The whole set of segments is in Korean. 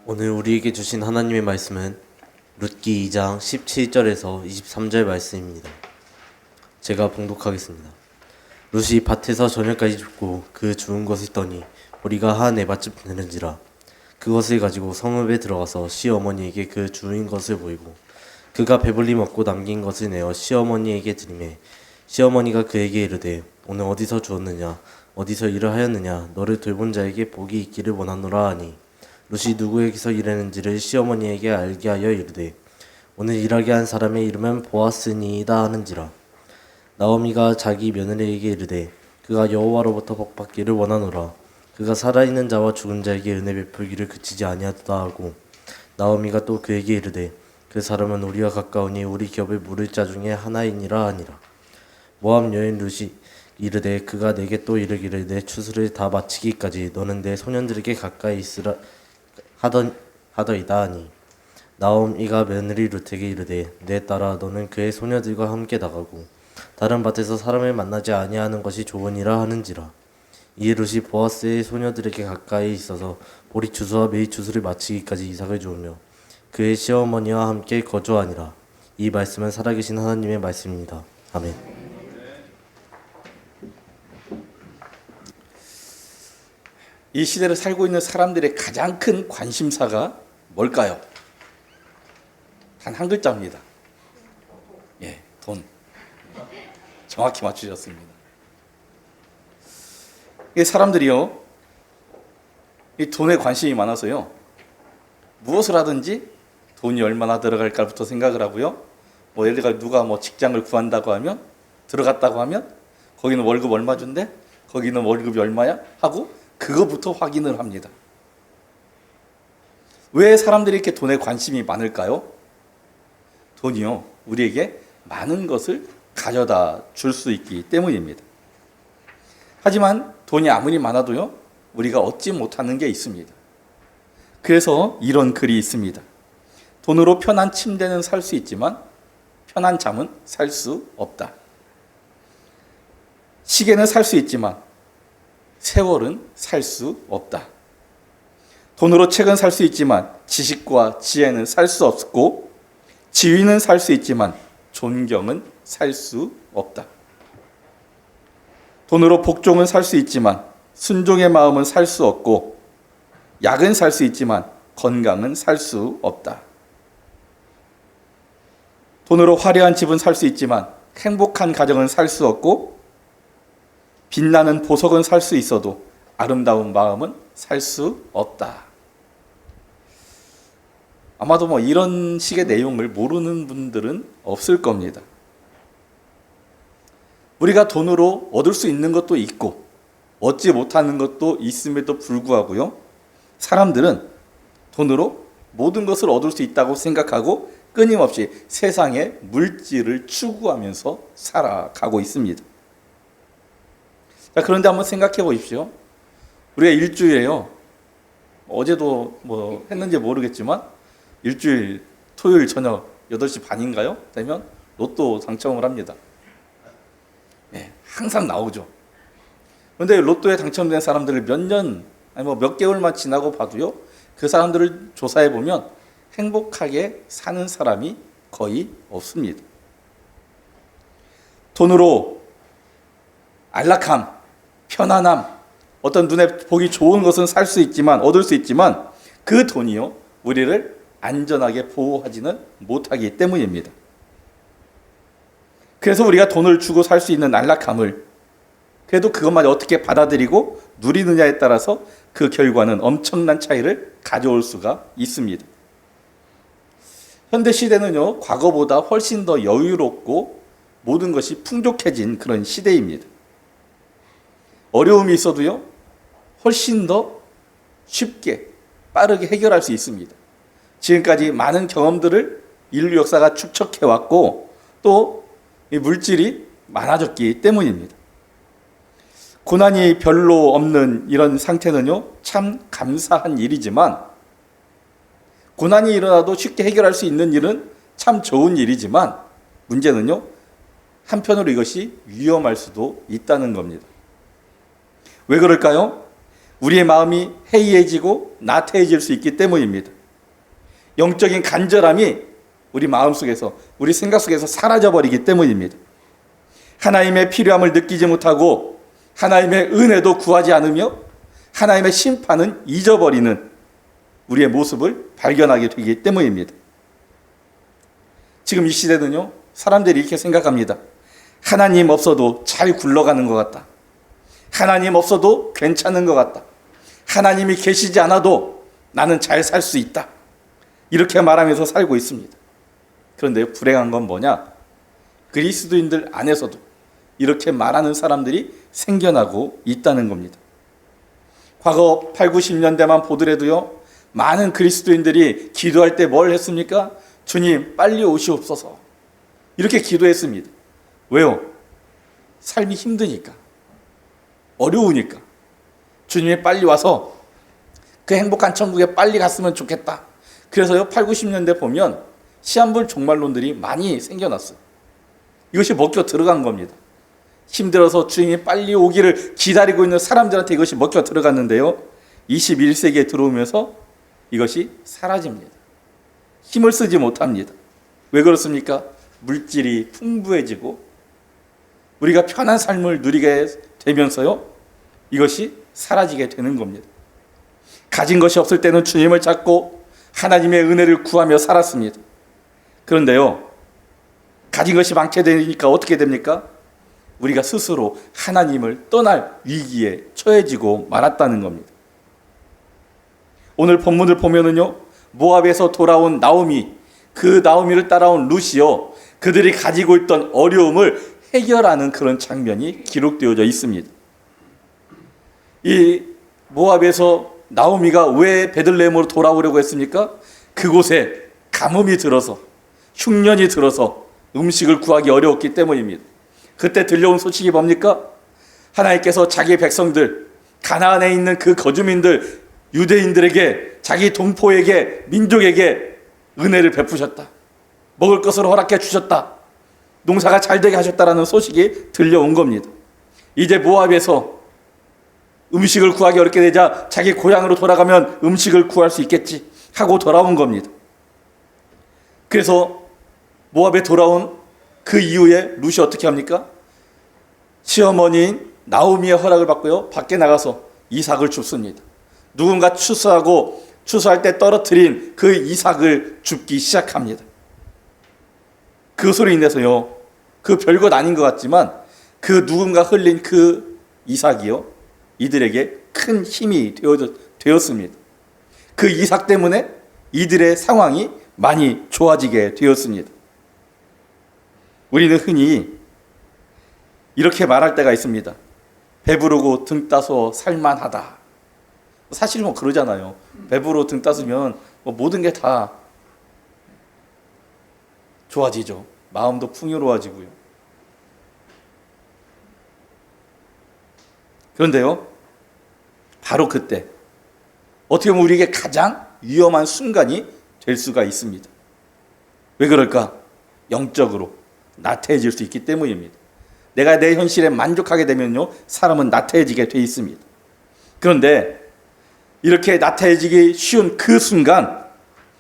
오늘 우리에게 주신 하나님의 말씀은 룻기 2장 17절에서 23절 말씀입니다. 제가 봉독하겠습니다. 룻이 밭에서 저녁까지 줍고 그 주운 것을 떠니 우리가 한 에바쯤 되는지라. 그것을 가지고 성읍에 들어가서 시어머니에게 그 주인 것을 보이고 그가 배불리 먹고 남긴 것을 내어 시어머니에게 드리매 시어머니가 그에게 이르되 오늘 어디서 주었느냐 어디서 일을 하였느냐 너를 돌본 자에게 복이 있기를 원하노라 하니 룻이 누구에게서 일했는지를 시어머니에게 알게 하여 이르되 오늘 일하게 한 사람의 이름은 보아스니이다 하는지라. 나오미가 자기 며느리에게 이르되 그가 여호와로부터 복받기를 원하노라. 그가 살아있는 자와 죽은 자에게 은혜 베풀기를 그치지 아니하다 하고 나오미가 또 그에게 이르되 그 사람은 우리와 가까우니 우리 겹을 물을 자 중에 하나이니라 하니라. 모압 여인 룻이 이르되 그가 내게 또 이르기를 내 추수를 다 마치기까지 너는 내 소년들에게 가까이 있으라 하더이다 하니 나오미가 며느리 룻에게 이르되 내 딸아 너는 그의 소녀들과 함께 나가고 다른 밭에서 사람을 만나지 아니하는 것이 좋으니라 하는지라. 이에 룻이 보아스의 소녀들에게 가까이 있어서 보리 추수와 매일 추수를 마치기까지 이삭을 주우며 그의 시어머니와 함께 거주하니라. 이 말씀은 살아계신 하나님의 말씀입니다. 아멘. 이 시대를 살고 있는 사람들의 가장 큰 관심사가 뭘까요? 단 한 글자입니다. 돈. 정확히 맞추셨습니다. 이 사람들이요, 이 돈에 관심이 많아서요, 무엇을 하든지 돈이 얼마나 들어갈까부터 생각을 하고요. 예를 들어 누가 직장을 구한다고 하면, 들어갔다고 하면 거기는 월급 얼마 준대? 거기는 월급이 얼마야? 하고 그거부터 확인을 합니다. 왜 사람들이 이렇게 돈에 관심이 많을까요? 돈이요, 우리에게 많은 것을 가져다 줄 수 있기 때문입니다. 하지만 돈이 아무리 많아도요, 우리가 얻지 못하는 게 있습니다. 그래서 이런 글이 있습니다. 돈으로 편한 침대는 살 수 있지만 편한 잠은 살 수 없다. 시계는 살 수 있지만 세월은 살 수 없다. 돈으로 책은 살 수 있지만 지식과 지혜는 살 수 없고 지위는 살 수 있지만 존경은 살 수 없다. 돈으로 복종은 살 수 있지만 순종의 마음은 살 수 없고 약은 살 수 있지만 건강은 살 수 없다. 돈으로 화려한 집은 살 수 있지만 행복한 가정은 살 수 없고 빛나는 보석은 살 수 있어도 아름다운 마음은 살 수 없다. 아마도 이런 식의 내용을 모르는 분들은 없을 겁니다. 우리가 돈으로 얻을 수 있는 것도 있고 얻지 못하는 것도 있음에도 불구하고요, 사람들은 돈으로 모든 것을 얻을 수 있다고 생각하고 끊임없이 세상의 물질을 추구하면서 살아가고 있습니다. 자, 그런데 한번 생각해 보십시오. 우리가 일주일에요, 어제도 했는지 모르겠지만 일주일 토요일 저녁 8시 반인가요? 되면 로또 당첨을 합니다. 항상 나오죠. 그런데 로또에 당첨된 사람들을 몇 년, 아니 몇 개월만 지나고 봐도요, 그 사람들을 조사해 보면 행복하게 사는 사람이 거의 없습니다. 돈으로 안락함, 편안함, 어떤 눈에 보기 좋은 것은 살 수 있지만, 얻을 수 있지만 그 돈이요, 우리를 안전하게 보호하지는 못하기 때문입니다. 그래서 우리가 돈을 주고 살 수 있는 안락함을 그래도 그것만 어떻게 받아들이고 누리느냐에 따라서 그 결과는 엄청난 차이를 가져올 수가 있습니다. 현대 시대는요, 과거보다 훨씬 더 여유롭고 모든 것이 풍족해진 그런 시대입니다. 어려움이 있어도요, 훨씬 더 쉽게 빠르게 해결할 수 있습니다. 지금까지 많은 경험들을 인류 역사가 축적해왔고 또 이 물질이 많아졌기 때문입니다. 고난이 별로 없는 이런 상태는요, 참 감사한 일이지만 고난이 일어나도 쉽게 해결할 수 있는 일은 참 좋은 일이지만 문제는요, 한편으로 이것이 위험할 수도 있다는 겁니다. 왜 그럴까요? 우리의 마음이 해이해지고 나태해질 수 있기 때문입니다. 영적인 간절함이 우리 마음속에서, 우리 생각 속에서 사라져버리기 때문입니다. 하나님의 필요함을 느끼지 못하고 하나님의 은혜도 구하지 않으며 하나님의 심판은 잊어버리는 우리의 모습을 발견하게 되기 때문입니다. 지금 이 시대는요, 사람들이 이렇게 생각합니다. 하나님 없어도 잘 굴러가는 것 같다. 하나님 없어도 괜찮은 것 같다. 하나님이 계시지 않아도 나는 잘 살 수 있다. 이렇게 말하면서 살고 있습니다. 그런데 불행한 건 뭐냐? 그리스도인들 안에서도 이렇게 말하는 사람들이 생겨나고 있다는 겁니다. 과거 8, 90년대만 보더라도요, 많은 그리스도인들이 기도할 때 뭘 했습니까? 주님 빨리 오시옵소서. 이렇게 기도했습니다. 왜요? 삶이 힘드니까, 어려우니까. 주님이 빨리 와서 그 행복한 천국에 빨리 갔으면 좋겠다. 그래서요, 8, 90년대 보면 시한부 종말론들이 많이 생겨났어요. 이것이 먹혀 들어간 겁니다. 힘들어서 주님이 빨리 오기를 기다리고 있는 사람들한테 이것이 먹혀 들어갔는데요, 21세기에 들어오면서 이것이 사라집니다. 힘을 쓰지 못합니다. 왜 그렇습니까? 물질이 풍부해지고 우리가 편한 삶을 누리게 되면서요, 이것이 사라지게 되는 겁니다. 가진 것이 없을 때는 주님을 찾고 하나님의 은혜를 구하며 살았습니다. 그런데요, 가진 것이 많게 되니까 어떻게 됩니까? 우리가 스스로 하나님을 떠날 위기에 처해지고 말았다는 겁니다. 오늘 본문을 보면은요, 모압에서 돌아온 나오미, 그 나오미를 따라온 룻이요, 그들이 가지고 있던 어려움을 해결하는 그런 장면이 기록되어져 있습니다. 이 모압에서 나오미가 왜 베들레헴으로 돌아오려고 했습니까? 그곳에 가뭄이 들어서, 흉년이 들어서 음식을 구하기 어려웠기 때문입니다. 그때 들려온 소식이 뭡니까? 하나님께서 자기 백성들, 가나안에 있는 그 거주민들, 유대인들에게, 자기 동포에게, 민족에게 은혜를 베푸셨다. 먹을 것을 허락해 주셨다. 농사가 잘 되게 하셨다라는 소식이 들려온 겁니다. 이제 모압에서 음식을 구하기 어렵게 되자 자기 고향으로 돌아가면 음식을 구할 수 있겠지 하고 돌아온 겁니다. 그래서 모압에 돌아온 그 이후에 룻이 어떻게 합니까? 시어머니인 나오미의 허락을 받고요, 밖에 나가서 이삭을 줍습니다. 누군가 추수할 때 떨어뜨린 그 이삭을 줍기 시작합니다. 그것으로 인해서요, 그 별것 아닌 것 같지만 그 누군가 흘린 그 이삭이요, 이들에게 큰 힘이 되었습니다. 그 이삭 때문에 이들의 상황이 많이 좋아지게 되었습니다. 우리는 흔히 이렇게 말할 때가 있습니다. 배부르고 등 따서 살만하다. 사실 뭐 그러잖아요. 배부르고 등 따스면 뭐 모든 게 다 좋아지죠. 마음도 풍요로워지고요. 그런데요, 바로 그때 어떻게 보면 우리에게 가장 위험한 순간이 될 수가 있습니다. 왜 그럴까? 영적으로 나태해질 수 있기 때문입니다. 내가 내 현실에 만족하게 되면요, 사람은 나태해지게 돼 있습니다. 그런데 이렇게 나태해지기 쉬운 그 순간,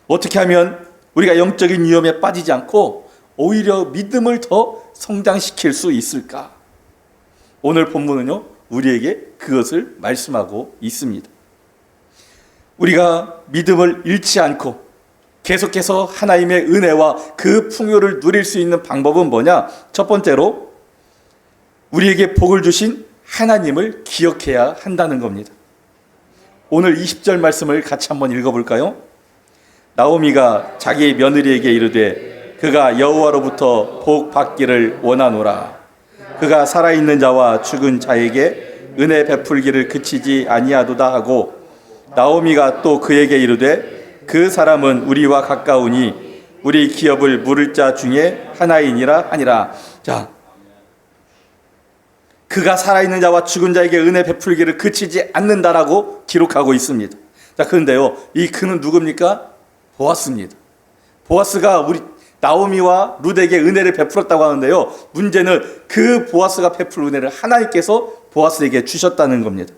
어떻게 하면 우리가 영적인 위험에 빠지지 않고 오히려 믿음을 더 성장시킬 수 있을까? 오늘 본문은요, 우리에게 그것을 말씀하고 있습니다. 우리가 믿음을 잃지 않고 계속해서 하나님의 은혜와 그 풍요를 누릴 수 있는 방법은 뭐냐? 첫 번째로 우리에게 복을 주신 하나님을 기억해야 한다는 겁니다. 오늘 20절 말씀을 같이 한번 읽어볼까요? 나오미가 자기 며느리에게 이르되 그가 여호와로부터 복 받기를 원하노라. 그가 살아있는 자와 죽은 자에게 은혜 베풀기를 그치지 아니하도다 하고, 나오미가 또 그에게 이르되 그 사람은 우리와 가까우니 우리 기업을 물을 자 중에 하나이니라 하니라. 자, 그가 살아있는 자와 죽은 자에게 은혜 베풀기를 그치지 않는다라고 기록하고 있습니다. 자, 그런데요, 이 그는 누굽니까? 보아스입니다. 보아스가 우리 나오미와 룻에게 은혜를 베풀었다고 하는데요, 문제는 그 보아스가 베풀 은혜를 하나님께서 보아스에게 주셨다는 겁니다.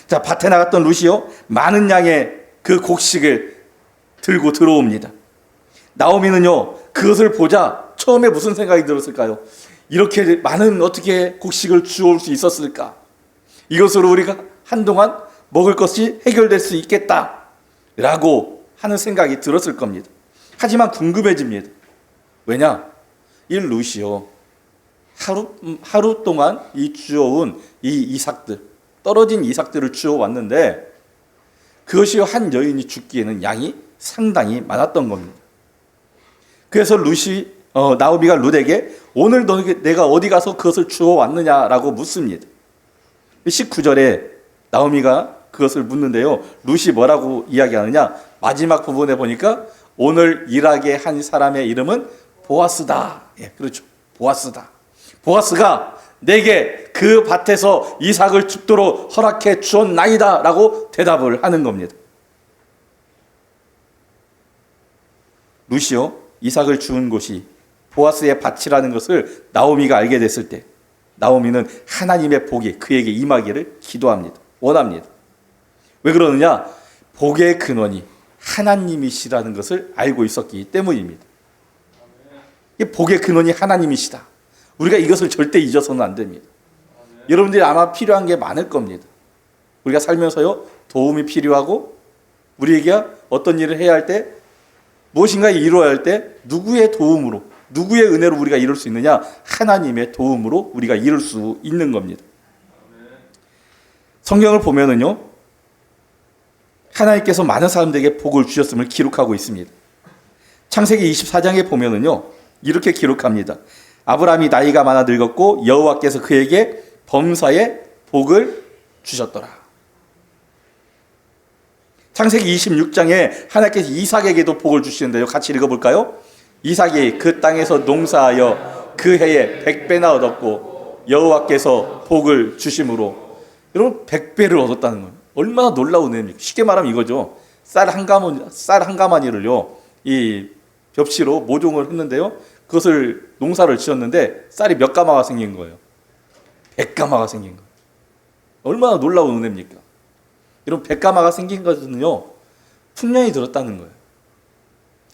자, 밭에 나갔던 룻이요, 많은 양의 그 곡식을 들고 들어옵니다. 나오미는요, 그것을 보자 처음에 무슨 생각이 들었을까요? 이렇게 많은 어떻게 곡식을 주워올 수 있었을까? 이것으로 우리가 한동안 먹을 것이 해결될 수 있겠다라고 하는 생각이 들었을 겁니다. 하지만 궁금해집니다. 왜냐? 이 룻이요, 하루 동안 이 주워온 이 이삭들, 떨어진 이삭들을 주워왔는데 그것이 한 여인이 죽기에는 양이 상당히 많았던 겁니다. 그래서 나오미가 룻에게 오늘 내가 어디 가서 그것을 주워왔느냐라고 묻습니다. 19절에 나오미가 그것을 묻는데요, 룻이 뭐라고 이야기하느냐, 마지막 부분에 보니까 오늘 일하게 한 사람의 이름은 보아스다. 예, 그렇죠. 보아스다. 보아스가 내게 그 밭에서 이삭을 줍도록 허락해 주었나이다 라고 대답을 하는 겁니다. 룻이요, 이삭을 주운 곳이 보아스의 밭이라는 것을 나오미가 알게 됐을 때 나오미는 하나님의 복이 그에게 임하기를 기도합니다. 원합니다. 왜 그러느냐? 복의 근원이 하나님이시라는 것을 알고 있었기 때문입니다. 이 복의 근원이 하나님이시다. 우리가 이것을 절대 잊어서는 안 됩니다. 여러분들이 아마 필요한 게 많을 겁니다. 우리가 살면서요, 도움이 필요하고 우리에게 어떤 일을 해야 할 때, 무엇인가 이루어야 할 때 누구의 도움으로, 누구의 은혜로 우리가 이룰 수 있느냐? 하나님의 도움으로 우리가 이룰 수 있는 겁니다. 성경을 보면은요, 하나님께서 많은 사람들에게 복을 주셨음을 기록하고 있습니다. 창세기 24장에 보면은요, 이렇게 기록합니다. 아브라함이 나이가 많아 늙었고 여호와께서 그에게 범사에 복을 주셨더라. 창세기 26장에 하나님께서 이삭에게도 복을 주시는데요, 같이 읽어볼까요? 이삭이 그 땅에서 농사하여 그 해에 100배나 얻었고 여호와께서 복을 주심으로. 여러분, 100배를 얻었다는 거예요. 얼마나 놀라운 은혜입니까? 쉽게 말하면 이거죠. 쌀 한 가마니를요, 이 벽시로 모종을 했는데요, 그것을 농사를 지었는데 쌀이 몇 가마가 생긴 거예요? 100가마가 생긴 거예요. 얼마나 놀라운 은혜입니까? 이런 100가마가 생긴 것은요, 풍년이 들었다는 거예요.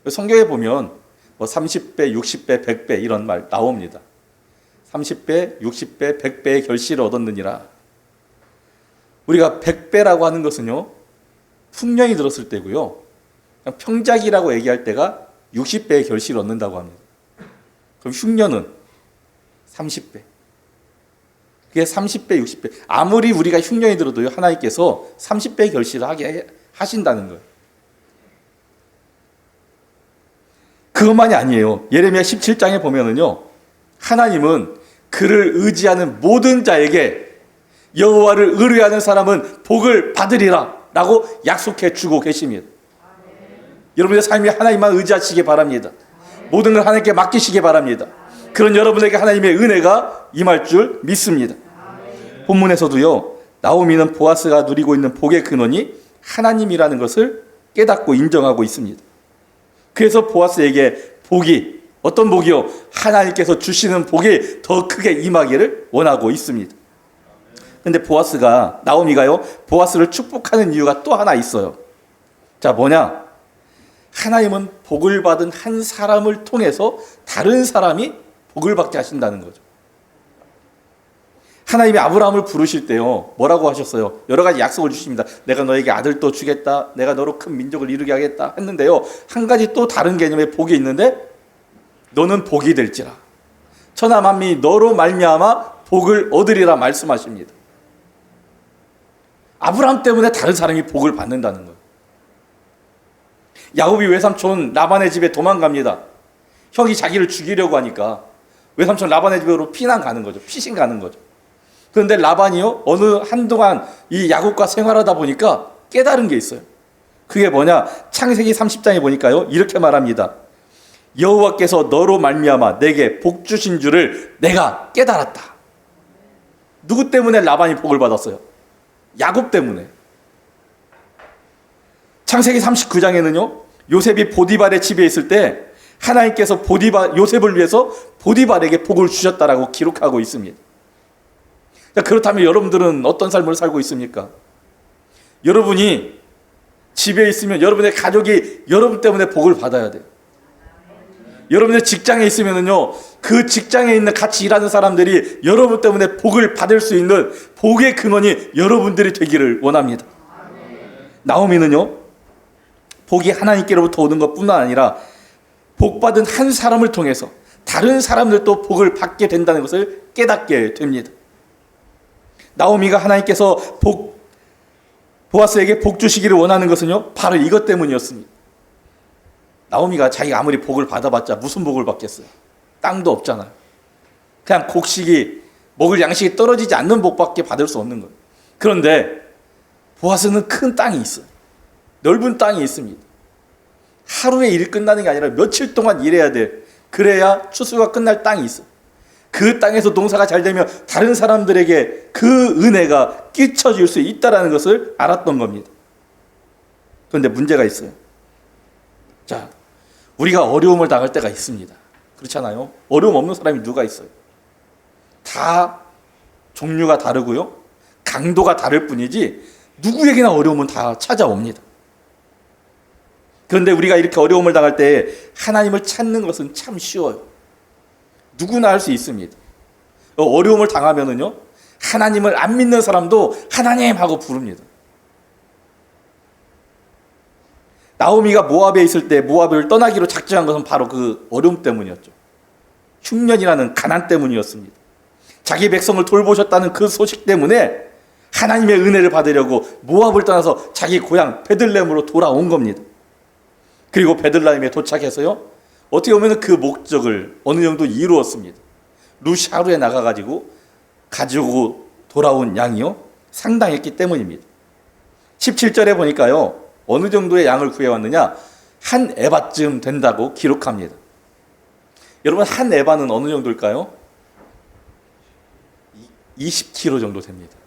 성경에 보면 뭐 30배, 60배, 100배 이런 말 나옵니다. 30배, 60배, 100배의 결실을 얻었느니라. 우리가 100배라고 하는 것은요, 풍년이 들었을 때고요, 평작이라고 얘기할 때가 60배의 결실을 얻는다고 합니다. 그럼 흉년은 30배. 그게 30배, 60배. 아무리 우리가 흉년이 들어도요, 하나님께서 30배의 결실을 하게 하신다는 거예요. 그것만이 아니에요. 예레미야 17장에 보면은요, 하나님은 그를 의지하는 모든 자에게 여호와를 의뢰하는 사람은 복을 받으리라 라고 약속해 주고 계십니다. 여러분의 삶이 하나님만 의지하시기 바랍니다. 모든 걸 하나님께 맡기시기 바랍니다. 그런 여러분에게 하나님의 은혜가 임할 줄 믿습니다. 본문에서도요, 나오미는 보아스가 누리고 있는 복의 근원이 하나님이라는 것을 깨닫고 인정하고 있습니다. 그래서 보아스에게 복이, 어떤 복이요? 하나님께서 주시는 복이 더 크게 임하기를 원하고 있습니다. 근데 나오미가요, 보아스를 축복하는 이유가 또 하나 있어요. 자, 뭐냐? 하나님은 복을 받은 한 사람을 통해서 다른 사람이 복을 받게 하신다는 거죠. 하나님이 아브라함을 부르실 때요, 뭐라고 하셨어요? 여러 가지 약속을 주십니다. 내가 너에게 아들도 주겠다, 내가 너로 큰 민족을 이루게 하겠다 했는데요, 한 가지 또 다른 개념의 복이 있는데, 너는 복이 될지라 천하 만민이 너로 말미암아 복을 얻으리라 말씀하십니다. 아브라함 때문에 다른 사람이 복을 받는다는 거예요. 야곱이 외삼촌 라반의 집에 도망갑니다. 형이 자기를 죽이려고 하니까 외삼촌 라반의 집으로 피난 가는 거죠. 피신 가는 거죠. 그런데 라반이요, 어느 한동안 이 야곱과 생활하다 보니까 깨달은 게 있어요. 그게 뭐냐? 창세기 30장에 보니까요, 이렇게 말합니다. 여호와께서 너로 말미암아 내게 복 주신 줄을 내가 깨달았다. 누구 때문에 라반이 복을 받았어요? 야곱 때문에. 창세기 39장에는요, 요셉이 보디발의 집에 있을 때 하나님께서 요셉을 위해서 보디발에게 복을 주셨다라고 기록하고 있습니다. 그렇다면 여러분들은 어떤 삶을 살고 있습니까? 여러분이 집에 있으면 여러분의 가족이 여러분 때문에 복을 받아야 돼요. 여러분의 직장에 있으면은요, 그 직장에 있는 같이 일하는 사람들이 여러분 때문에 복을 받을 수 있는 복의 근원이 여러분들이 되기를 원합니다. 나오미는요, 복이 하나님께로부터 오는 것뿐만 아니라 복받은 한 사람을 통해서 다른 사람들도 복을 받게 된다는 것을 깨닫게 됩니다. 나오미가 하나님께서 보아스에게 복 주시기를 원하는 것은요, 바로 이것 때문이었습니다. 나오미가 자기가 아무리 복을 받아봤자 무슨 복을 받겠어요? 땅도 없잖아요. 그냥 곡식이, 먹을 양식이 떨어지지 않는 복밖에 받을 수 없는 거예요. 그런데 보아스는 큰 땅이 있어요. 넓은 땅이 있습니다. 하루에 일 끝나는 게 아니라 며칠 동안 일해야 돼. 그래야 추수가 끝날 땅이 있어요. 그 땅에서 농사가 잘 되면 다른 사람들에게 그 은혜가 끼쳐질 수 있다는 것을 알았던 겁니다. 그런데 문제가 있어요. 자, 우리가 어려움을 당할 때가 있습니다. 그렇잖아요. 어려움 없는 사람이 누가 있어요? 다 종류가 다르고요, 강도가 다를 뿐이지 누구에게나 어려움은 다 찾아옵니다. 그런데 우리가 이렇게 어려움을 당할 때 하나님을 찾는 것은 참 쉬워요. 누구나 할 수 있습니다. 어려움을 당하면은요, 하나님을 안 믿는 사람도 하나님 하고 부릅니다. 나오미가 모압에 있을 때 모압을 떠나기로 작정한 것은 바로 그 어려움 때문이었죠. 흉년이라는 가난 때문이었습니다. 자기 백성을 돌보셨다는 그 소식 때문에 하나님의 은혜를 받으려고 모압을 떠나서 자기 고향 베들레헴으로 돌아온 겁니다. 그리고 베들레헴에 도착해서요, 어떻게 보면 그 목적을 어느 정도 이루었습니다. 룻이 하루에 나가가지고 가지고 돌아온 양이요, 상당했기 때문입니다. 17절에 보니까요, 어느 정도의 양을 구해왔느냐, 한 에바쯤 된다고 기록합니다. 여러분, 한 에바는 어느 정도일까요? 20kg 정도 됩니다.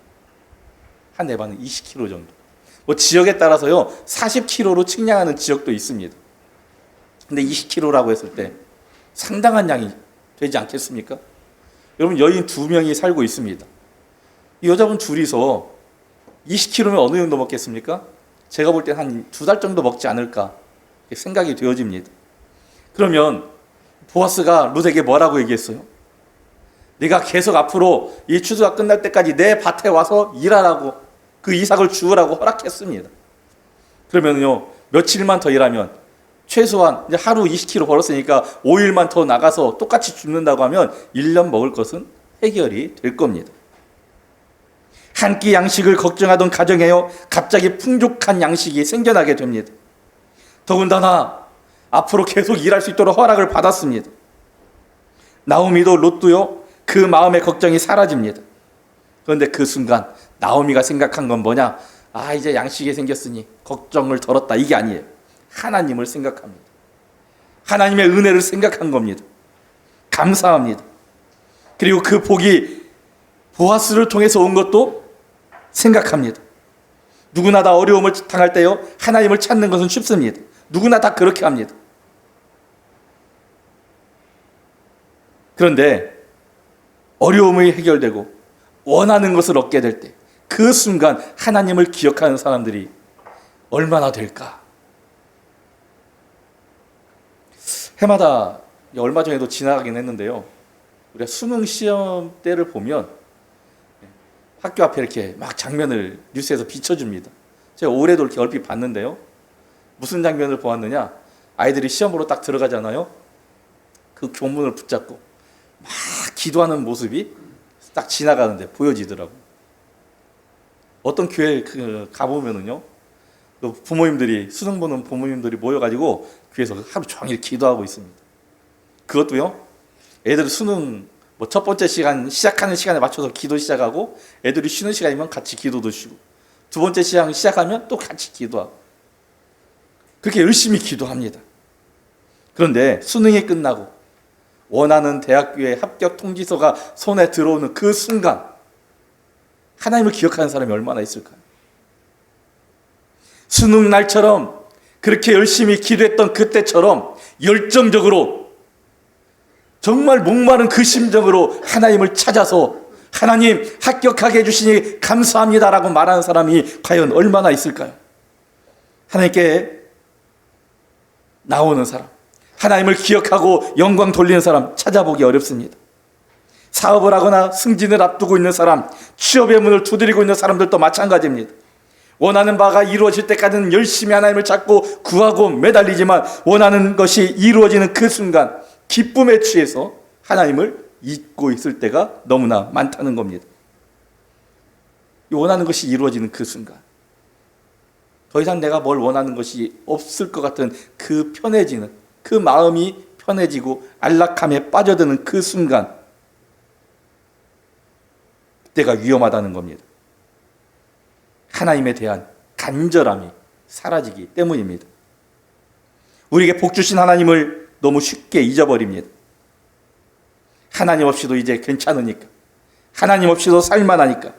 한 에바는 20kg 정도. 뭐 지역에 따라서요, 40kg로 측량하는 지역도 있습니다. 근데 20kg라고 했을 때 상당한 양이 되지 않겠습니까? 여러분, 여인 2명이 살고 있습니다. 이 여자분 둘이서 20kg면 어느 정도 먹겠습니까? 제가 볼 때 한 2달 정도 먹지 않을까 생각이 되어집니다. 그러면 보아스가 룻에게 뭐라고 얘기했어요? 네가 계속 앞으로 이 추수가 끝날 때까지 내 밭에 와서 일하라고, 그 이삭을 주우라고 허락했습니다. 그러면요, 며칠만 더 일하면 최소한 이제 하루 20kg 벌었으니까 5일만 더 나가서 똑같이 줍는다고 하면 1년 먹을 것은 해결이 될 겁니다. 한 끼 양식을 걱정하던 가정에요, 갑자기 풍족한 양식이 생겨나게 됩니다. 더군다나 앞으로 계속 일할 수 있도록 허락을 받았습니다. 나오미도 롯도요, 그 마음의 걱정이 사라집니다. 그런데 그 순간 나오미가 생각한 건 뭐냐? 아, 이제 양식이 생겼으니 걱정을 덜었다, 이게 아니에요. 하나님을 생각합니다. 하나님의 은혜를 생각한 겁니다. 감사합니다. 그리고 그 복이 보아스를 통해서 온 것도 생각합니다. 누구나 다 어려움을 당할 때요, 하나님을 찾는 것은 쉽습니다. 누구나 다 그렇게 합니다. 그런데 어려움이 해결되고 원하는 것을 얻게 될 때, 그 순간 하나님을 기억하는 사람들이 얼마나 될까? 해마다 얼마 전에도 지나가긴 했는데요, 우리가 수능 시험 때를 보면 학교 앞에 이렇게 막 장면을 뉴스에서 비춰줍니다. 제가 올해도 이렇게 얼핏 봤는데요, 무슨 장면을 보았느냐, 아이들이 시험으로 딱 들어가잖아요. 그 교문을 붙잡고 막 기도하는 모습이 딱 지나가는데 보여지더라고. 어떤 교회 가보면은요, 부모님들이, 수능 보는 부모님들이 모여가지고 교회에서 하루 종일 기도하고 있습니다. 그것도요, 애들 수능 첫 번째 시간 시작하는 시간에 맞춰서 기도 시작하고, 애들이 쉬는 시간이면 같이 기도도 쉬고, 두 번째 시간 시작하면 또 같이 기도하고, 그렇게 열심히 기도합니다. 그런데 수능이 끝나고 원하는 대학교의 합격 통지서가 손에 들어오는 그 순간 하나님을 기억하는 사람이 얼마나 있을까요? 수능 날처럼 그렇게 열심히 기도했던 그때처럼 열정적으로, 정말 목마른 그 심정으로 하나님을 찾아서 하나님 합격하게 해주시니 감사합니다라고 말하는 사람이 과연 얼마나 있을까요? 하나님께 나오는 사람, 하나님을 기억하고 영광 돌리는 사람 찾아보기 어렵습니다. 사업을 하거나 승진을 앞두고 있는 사람, 취업의 문을 두드리고 있는 사람들도 마찬가지입니다. 원하는 바가 이루어질 때까지는 열심히 하나님을 찾고 구하고 매달리지만 원하는 것이 이루어지는 그 순간 기쁨에 취해서 하나님을 잊고 있을 때가 너무나 많다는 겁니다. 원하는 것이 이루어지는 그 순간, 더 이상 내가 뭘 원하는 것이 없을 것 같은 그 편해지는, 그 마음이 편해지고 안락함에 빠져드는 그 순간, 그때가 위험하다는 겁니다. 하나님에 대한 간절함이 사라지기 때문입니다. 우리에게 복 주신 하나님을 너무 쉽게 잊어버립니다. 하나님 없이도 이제 괜찮으니까, 하나님 없이도 살만하니까,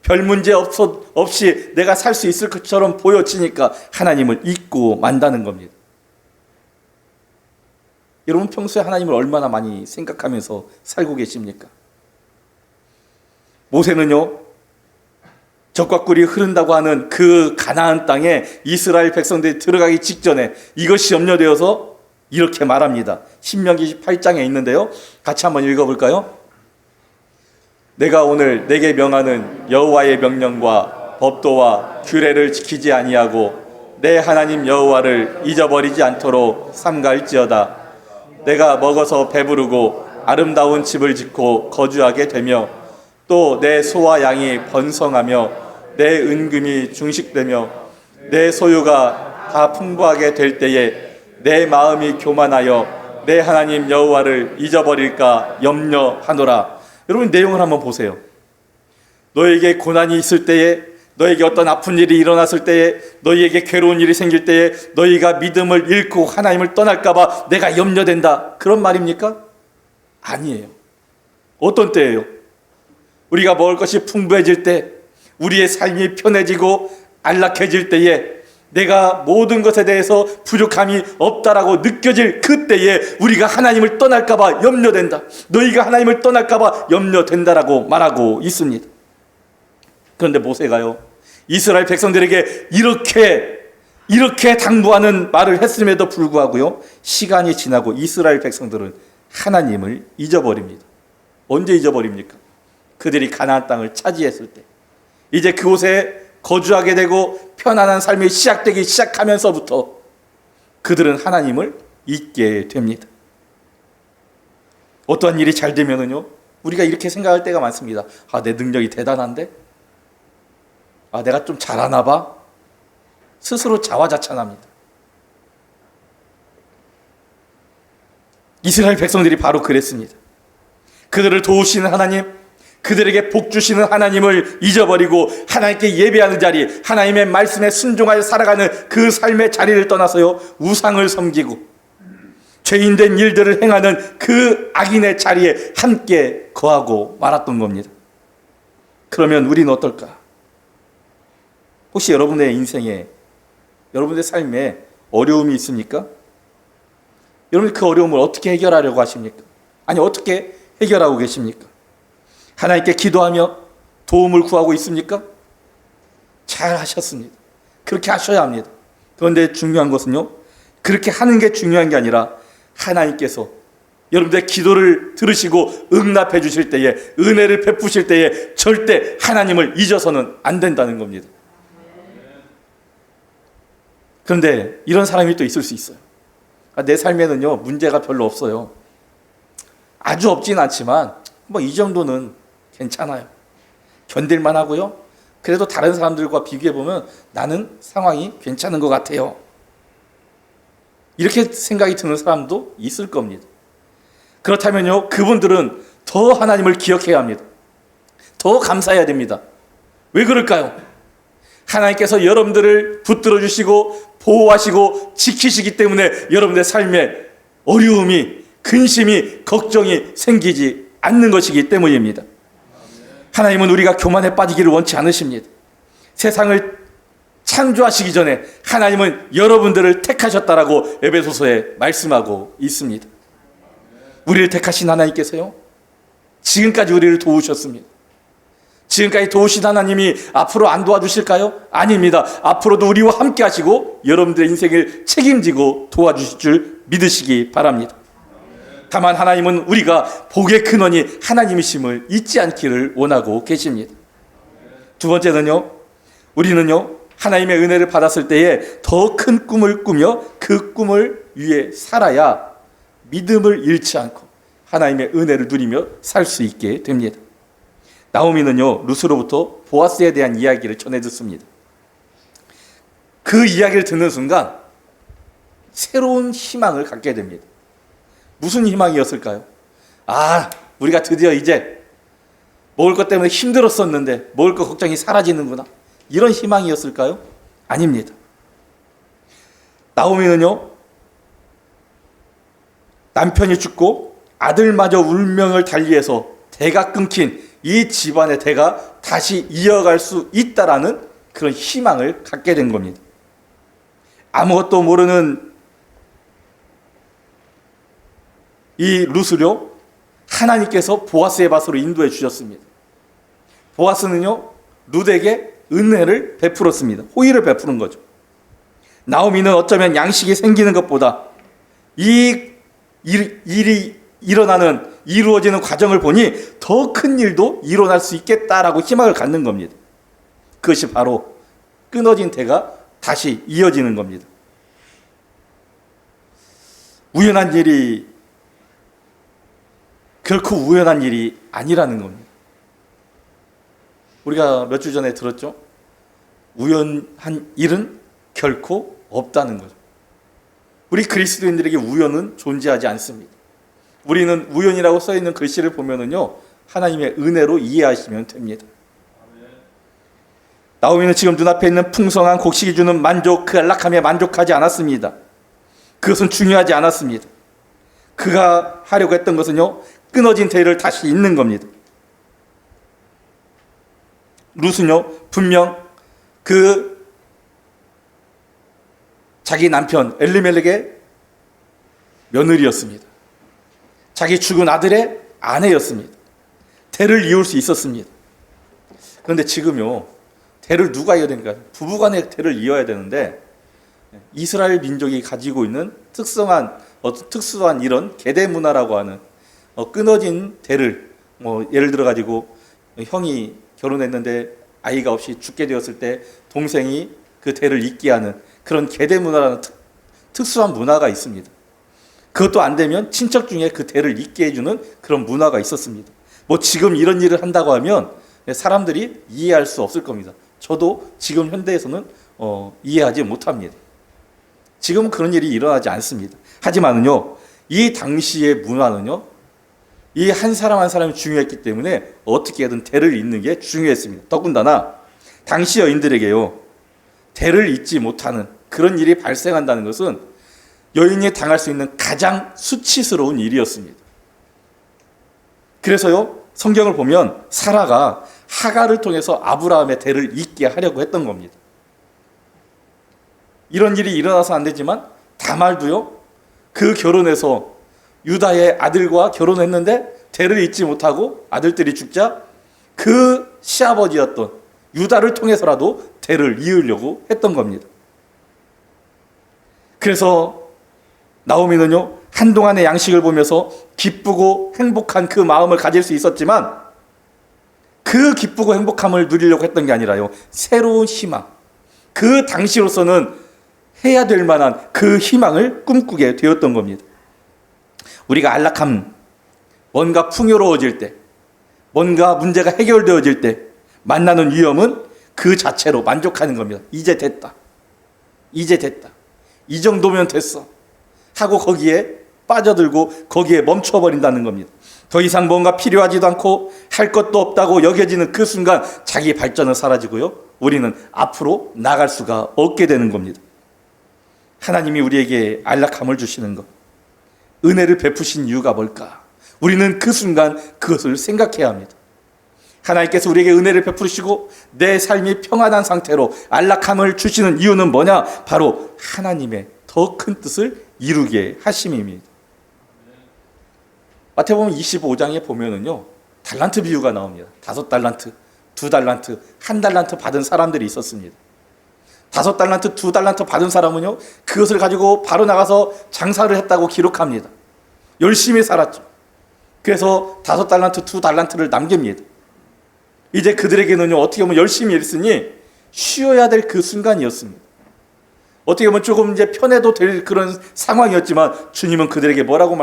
별 문제 없이 내가 살 수 있을 것처럼 보여지니까 하나님을 잊고 만다는 겁니다. 여러분 평소에 하나님을 얼마나 많이 생각하면서 살고 계십니까? 모세는요, 젖과 꿀이 흐른다고 하는 그 가나안 땅에 이스라엘 백성들이 들어가기 직전에 이것이 염려되어서 이렇게 말합니다. 신명기 8장에 있는데요, 같이 한번 읽어볼까요? 내가 오늘 내게 명하는 여호와의 명령과 법도와 규례를 지키지 아니하고 내 하나님 여호와를 잊어버리지 않도록 삼가할지어다. 내가 먹어서 배부르고 아름다운 집을 짓고 거주하게 되며 또 내 소와 양이 번성하며 내 은금이 중식되며 내 소유가 다 풍부하게 될 때에 내 마음이 교만하여 내 하나님 여호와를 잊어버릴까 염려하노라. 여러분 내용을 한번 보세요. 너에게 고난이 있을 때에, 너에게 어떤 아픈 일이 일어났을 때에, 너희에게 괴로운 일이 생길 때에 너희가 믿음을 잃고 하나님을 떠날까 봐 내가 염려된다, 그런 말입니까? 아니에요. 어떤 때예요? 우리가 먹을 것이 풍부해질 때, 우리의 삶이 편해지고 안락해질 때에, 내가 모든 것에 대해서 부족함이 없다라고 느껴질 그때에 우리가 하나님을 떠날까 봐 염려된다, 너희가 하나님을 떠날까 봐 염려된다라고 말하고 있습니다. 그런데 모세가요, 이스라엘 백성들에게 이렇게 당부하는 말을 했음에도 불구하고요, 시간이 지나고 이스라엘 백성들은 하나님을 잊어버립니다. 언제 잊어버립니까? 그들이 가나안 땅을 차지했을 때, 이제 그곳에 거주하게 되고 편안한 삶이 시작되기 시작하면서부터 그들은 하나님을 잊게 됩니다. 어떠한 일이 잘 되면은요, 우리가 이렇게 생각할 때가 많습니다. 아, 내 능력이 대단한데? 아, 내가 좀 잘하나 봐? 스스로 자화자찬합니다. 이스라엘 백성들이 바로 그랬습니다. 그들을 도우시는 하나님, 그들에게 복 주시는 하나님을 잊어버리고 하나님께 예배하는 자리, 하나님의 말씀에 순종하여 살아가는 그 삶의 자리를 떠나서요, 우상을 섬기고 죄인된 일들을 행하는 그 악인의 자리에 함께 거하고 말았던 겁니다. 그러면 우리는 어떨까? 혹시 여러분의 인생에, 여러분의 삶에 어려움이 있습니까? 여러분 그 어려움을 어떻게 해결하려고 하십니까? 아니, 어떻게 해결하고 계십니까? 하나님께 기도하며 도움을 구하고 있습니까? 잘 하셨습니다. 그렇게 하셔야 합니다. 그런데 중요한 것은요, 그렇게 하는 게 중요한 게 아니라 하나님께서 여러분들의 기도를 들으시고 응답해 주실 때에, 은혜를 베푸실 때에 절대 하나님을 잊어서는 안 된다는 겁니다. 그런데 이런 사람이 또 있을 수 있어요. 내 삶에는요, 문제가 별로 없어요. 아주 없진 않지만 뭐 이 정도는 괜찮아요. 견딜만 하고요. 그래도 다른 사람들과 비교해보면 나는 상황이 괜찮은 것 같아요. 이렇게 생각이 드는 사람도 있을 겁니다. 그렇다면요, 그분들은 더 하나님을 기억해야 합니다. 더 감사해야 됩니다. 왜 그럴까요? 하나님께서 여러분들을 붙들어 주시고 보호하시고 지키시기 때문에 여러분의 삶에 어려움이, 근심이, 걱정이 생기지 않는 것이기 때문입니다. 하나님은 우리가 교만에 빠지기를 원치 않으십니다. 세상을 창조하시기 전에 하나님은 여러분들을 택하셨다라고 에베소서에 말씀하고 있습니다. 우리를 택하신 하나님께서요, 지금까지 우리를 도우셨습니다. 지금까지 도우신 하나님이 앞으로 안 도와주실까요? 아닙니다. 앞으로도 우리와 함께 하시고 여러분들의 인생을 책임지고 도와주실 줄 믿으시기 바랍니다. 다만 하나님은 우리가 복의 근원이 하나님이심을 잊지 않기를 원하고 계십니다. 두 번째는요, 우리는요 하나님의 은혜를 받았을 때에 더 큰 꿈을 꾸며 그 꿈을 위해 살아야 믿음을 잃지 않고 하나님의 은혜를 누리며 살 수 있게 됩니다. 나오미는요 룻으로부터 보아스에 대한 이야기를 전해 듣습니다. 그 이야기를 듣는 순간 새로운 희망을 갖게 됩니다. 무슨 희망이었을까요? 우리가 드디어 이제 먹을 것 때문에 힘들었었는데 먹을 것 걱정이 사라지는구나, 이런 희망이었을까요? 아닙니다. 나오미는요 남편이 죽고 아들마저 운명을 달리해서 대가 끊긴 이 집안의 대가 다시 이어갈 수 있다라는 그런 희망을 갖게 된 겁니다. 아무것도 모르는 이 룻을요 하나님께서 보아스의 밭으로 인도해 주셨습니다. 보아스는요 룻에게 은혜를 베풀었습니다. 호의를 베푸는 거죠. 나오미는 어쩌면 양식이 생기는 것보다 이 일이 이루어지는 과정을 보니 더 큰 일도 일어날 수 있겠다라고 희망을 갖는 겁니다. 그것이 바로 끊어진 대가 다시 이어지는 겁니다. 우연한 일이 결코 우연한 일이 아니라는 겁니다. 우리가 몇 주 전에 들었죠? 우연한 일은 결코 없다는 거죠. 우리 그리스도인들에게 우연은 존재하지 않습니다. 우리는 우연이라고 써있는 글씨를 보면은요 하나님의 은혜로 이해하시면 됩니다. 나오미는 지금 눈앞에 있는 풍성한 곡식이 주는 만족, 그 안락함에 만족하지 않았습니다. 그것은 중요하지 않았습니다. 그가 하려고 했던 것은요 끊어진 대를 다시 잇는 겁니다. 룻은요 분명 그 자기 남편 엘리멜렉의 며느리였습니다. 자기 죽은 아들의 아내였습니다. 대를 이을 수 있었습니다. 그런데 지금요 대를 누가 이어야 됩니까? 부부간의 대를 이어야 되는데 이스라엘 민족이 가지고 있는 특수한 이런 계대 문화라고 하는 끊어진 대를 예를 들어 가지고 형이 결혼했는데 아이가 없이 죽게 되었을 때 동생이 그 대를 잇게 하는 그런 계대 문화라는 특수한 문화가 있습니다. 그것도 안 되면 친척 중에 그 대를 잇게 해주는 그런 문화가 있었습니다. 지금 이런 일을 한다고 하면 사람들이 이해할 수 없을 겁니다. 저도 지금 현대에서는 이해하지 못합니다. 지금은 그런 일이 일어나지 않습니다. 하지만은요, 이 당시의 문화는요, 이 한 사람 한 사람이 중요했기 때문에 어떻게든 대를 잇는 게 중요했습니다. 더군다나 당시 여인들에게요, 대를 잇지 못하는 그런 일이 발생한다는 것은 여인이 당할 수 있는 가장 수치스러운 일이었습니다. 그래서요, 성경을 보면 사라가 하갈을 통해서 아브라함의 대를 잇게 하려고 했던 겁니다. 이런 일이 일어나서 안 되지만 다말도요, 그 결혼해서 유다의 아들과 결혼했는데 대를 잇지 못하고 아들들이 죽자 그 시아버지였던 유다를 통해서라도 대를 이으려고 했던 겁니다. 그래서 나오미는요, 한동안의 양식을 보면서 기쁘고 행복한 그 마음을 가질 수 있었지만 그 기쁘고 행복함을 누리려고 했던 게 아니라요, 새로운 희망, 그 당시로서는 해야 될 만한 그 희망을 꿈꾸게 되었던 겁니다. 우리가 안락함, 뭔가 풍요로워질 때, 뭔가 문제가 해결되어질 때 만나는 위험은 그 자체로 만족하는 겁니다. 이제 됐다. 이 정도면 됐어. 하고 거기에 빠져들고 거기에 멈춰버린다는 겁니다. 더 이상 뭔가 필요하지도 않고 할 것도 없다고 여겨지는 그 순간 자기 발전은 사라지고요, 우리는 앞으로 나갈 수가 없게 되는 겁니다. 하나님이 우리에게 안락함을 주시는 것, 은혜를 베푸신 이유가 뭘까? 우리는 그 순간 그것을 생각해야 합니다. 하나님께서 우리에게 은혜를 베푸시고 내 삶이 평안한 상태로 안락함을 주시는 이유는 뭐냐? 바로 하나님의 더 큰 뜻을 이루게 하심입니다. 마태복음 25장에 보면은요, 달란트 비유가 나옵니다. 5달란트, 2달란트, 1달란트 받은 사람들이 있었습니다. 5달란트, 2달란트 받은 사람은요, 그것을 가지고 바로 나가서 장사를 했다고 기록합니다. 열심히 살았죠. 그래서 5달란트, 2달란트를 남깁니다. 이제 그들에게는요, 어떻게 보면 열심히 일했으니 쉬어야 될 그 순간이었습니다. 어떻게 보면 조금 이제 편해도 될 그런 상황이었지만 주님은 그들에게 뭐라고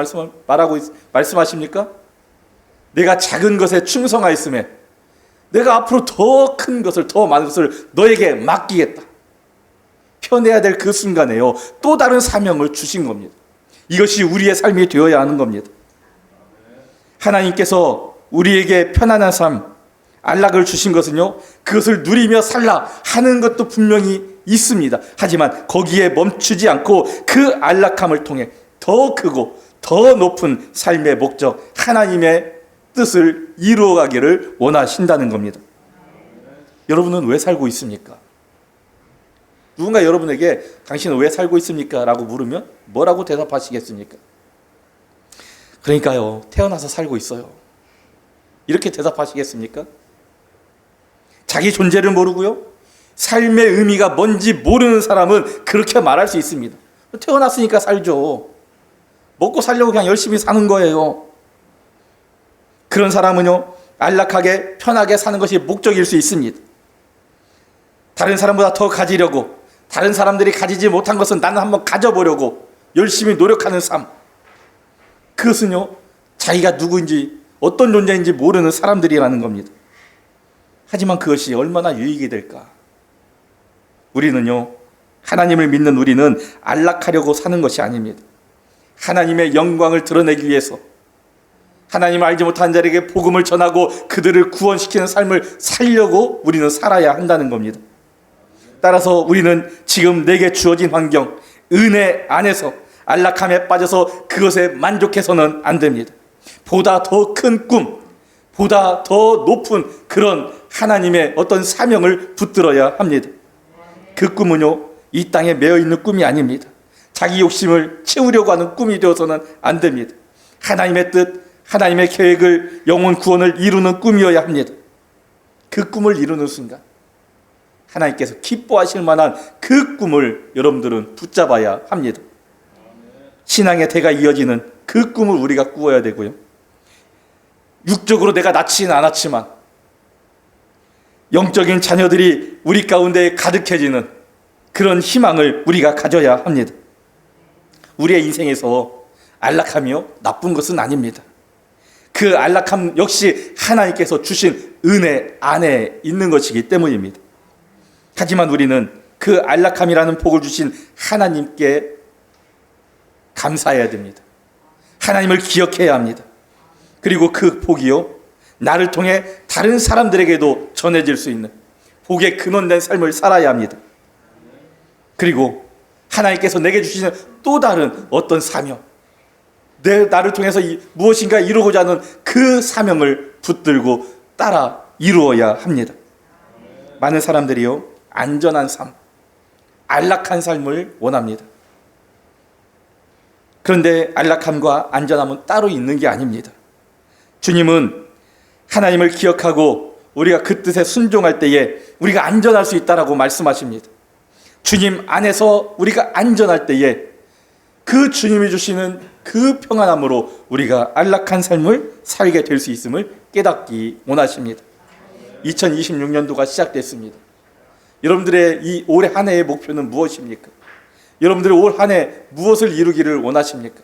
말씀하십니까? 내가 작은 것에 충성하였음에 내가 앞으로 더 큰 것을, 더 많은 것을 너에게 맡기겠다. 편해야 될 그 순간에요, 또 다른 사명을 주신 겁니다. 이것이 우리의 삶이 되어야 하는 겁니다. 하나님께서 우리에게 편안한 삶, 안락을 주신 것은요, 그것을 누리며 살라 하는 것도 분명히 있습니다. 하지만 거기에 멈추지 않고 그 안락함을 통해 더 크고 더 높은 삶의 목적, 하나님의 뜻을 이루어가기를 원하신다는 겁니다. 여러분은 왜 살고 있습니까? 누군가 여러분에게 당신은 왜 살고 있습니까? 라고 물으면 뭐라고 대답하시겠습니까? 그러니까요, 태어나서 살고 있어요. 이렇게 대답하시겠습니까? 자기 존재를 모르고요, 삶의 의미가 뭔지 모르는 사람은 그렇게 말할 수 있습니다. 태어났으니까 살죠. 먹고 살려고 그냥 열심히 사는 거예요. 그런 사람은요, 안락하게 편하게 사는 것이 목적일 수 있습니다. 다른 사람보다 더 가지려고, 다른 사람들이 가지지 못한 것은 나는 한번 가져보려고 열심히 노력하는 삶, 그것은요, 자기가 누구인지 어떤 존재인지 모르는 사람들이라는 겁니다. 하지만 그것이 얼마나 유익이 될까? 우리는요, 하나님을 믿는 우리는 안락하려고 사는 것이 아닙니다. 하나님의 영광을 드러내기 위해서, 하나님을 알지 못한 자에게 복음을 전하고 그들을 구원시키는 삶을 살려고 우리는 살아야 한다는 겁니다. 따라서 우리는 지금 내게 주어진 환경, 은혜 안에서 안락함에 빠져서 그것에 만족해서는 안 됩니다. 보다 더 큰 꿈, 보다 더 높은 그런 하나님의 어떤 사명을 붙들어야 합니다. 그 꿈은요, 이 땅에 매여 있는 꿈이 아닙니다. 자기 욕심을 채우려고 하는 꿈이 되어서는 안 됩니다. 하나님의 뜻, 하나님의 계획을, 영혼 구원을 이루는 꿈이어야 합니다. 그 꿈을 이루는 순간 하나님께서 기뻐하실 만한 그 꿈을 여러분들은 붙잡아야 합니다. 신앙의 대가 이어지는 그 꿈을 우리가 꾸어야 되고요, 육적으로 내가 낳지는 않았지만 영적인 자녀들이 우리 가운데 가득해지는 그런 희망을 우리가 가져야 합니다. 우리의 인생에서 안락함이요, 나쁜 것은 아닙니다. 그 안락함 역시 하나님께서 주신 은혜 안에 있는 것이기 때문입니다. 하지만 우리는 그 안락함이라는 복을 주신 하나님께 감사해야 됩니다. 하나님을 기억해야 합니다. 그리고 그 복이요, 나를 통해 다른 사람들에게도 전해질 수 있는 복의 근원된 삶을 살아야 합니다. 그리고 하나님께서 내게 주시는 또 다른 어떤 사명, 나를 통해서 무엇인가 이루고자 하는 그 사명을 붙들고 따라 이루어야 합니다. 많은 사람들이요, 안전한 삶, 안락한 삶을 원합니다. 그런데 안락함과 안전함은 따로 있는 게 아닙니다. 주님은 하나님을 기억하고 우리가 그 뜻에 순종할 때에 우리가 안전할 수 있다라고 말씀하십니다. 주님 안에서 우리가 안전할 때에 그 주님이 주시는 그 평안함으로 우리가 안락한 삶을 살게 될 수 있음을 깨닫기 원하십니다. 2026년도가 시작됐습니다. 여러분들의 이 올해 한 해의 목표는 무엇입니까? 여러분들의 올 한 해 무엇을 이루기를 원하십니까?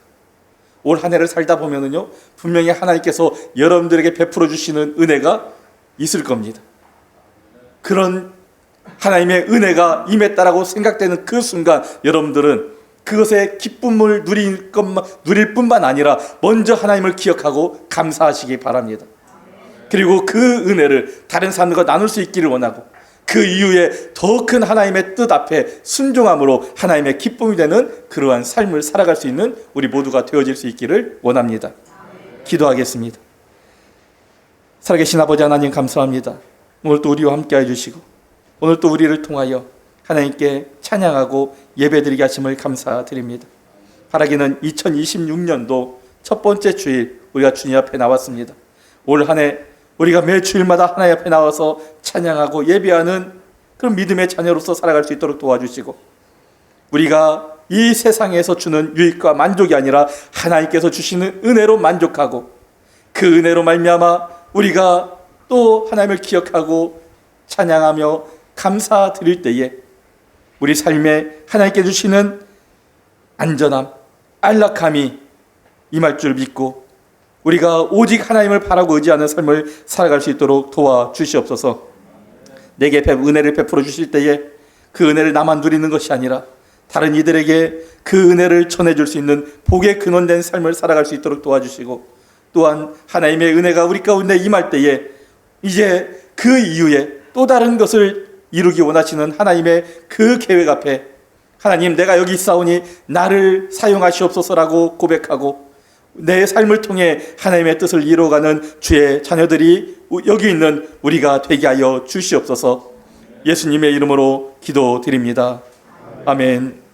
올 한 해를 살다 보면은요, 분명히 하나님께서 여러분들에게 베풀어 주시는 은혜가 있을 겁니다. 그런 하나님의 은혜가 임했다라고 생각되는 그 순간 여러분들은 그것의 기쁨을 누릴 뿐만 아니라 먼저 하나님을 기억하고 감사하시기 바랍니다. 그리고 그 은혜를 다른 사람들과 나눌 수 있기를 원하고, 그 이후에 더 큰 하나님의 뜻 앞에 순종함으로 하나님의 기쁨이 되는 그러한 삶을 살아갈 수 있는 우리 모두가 되어질 수 있기를 원합니다. 기도하겠습니다. 살아계신 아버지 하나님, 감사합니다. 오늘 또 우리와 함께 해주시고 오늘 또 우리를 통하여 하나님께 찬양하고 예배드리게 하심을 감사드립니다. 바라기는 2026년도 첫 번째 주일 우리가 주님 앞에 나왔습니다. 올 한 해 우리가 매 주일마다 하나님 앞에 나와서 찬양하고 예배하는 그런 믿음의 자녀로서 살아갈 수 있도록 도와주시고, 우리가 이 세상에서 주는 유익과 만족이 아니라 하나님께서 주시는 은혜로 만족하고, 그 은혜로 말미암아 우리가 또 하나님을 기억하고 찬양하며 감사드릴 때에 우리 삶에 하나님께 주시는 안전함, 안락함이 임할 줄 믿고 우리가 오직 하나님을 바라고 의지하는 삶을 살아갈 수 있도록 도와주시옵소서. 내게 은혜를 베풀어 주실 때에 그 은혜를 나만 누리는 것이 아니라 다른 이들에게 그 은혜를 전해줄 수 있는 복의 근원된 삶을 살아갈 수 있도록 도와주시고, 또한 하나님의 은혜가 우리 가운데 임할 때에 이제 그 이후에 또 다른 것을 이루기 원하시는 하나님의 그 계획 앞에 하나님, 내가 여기 있사오니 나를 사용하시옵소서라고 고백하고 내 삶을 통해 하나님의 뜻을 이루어가는 주의 자녀들이 여기 있는 우리가 되게 하여 주시옵소서. 예수님의 이름으로 기도드립니다. 아멘.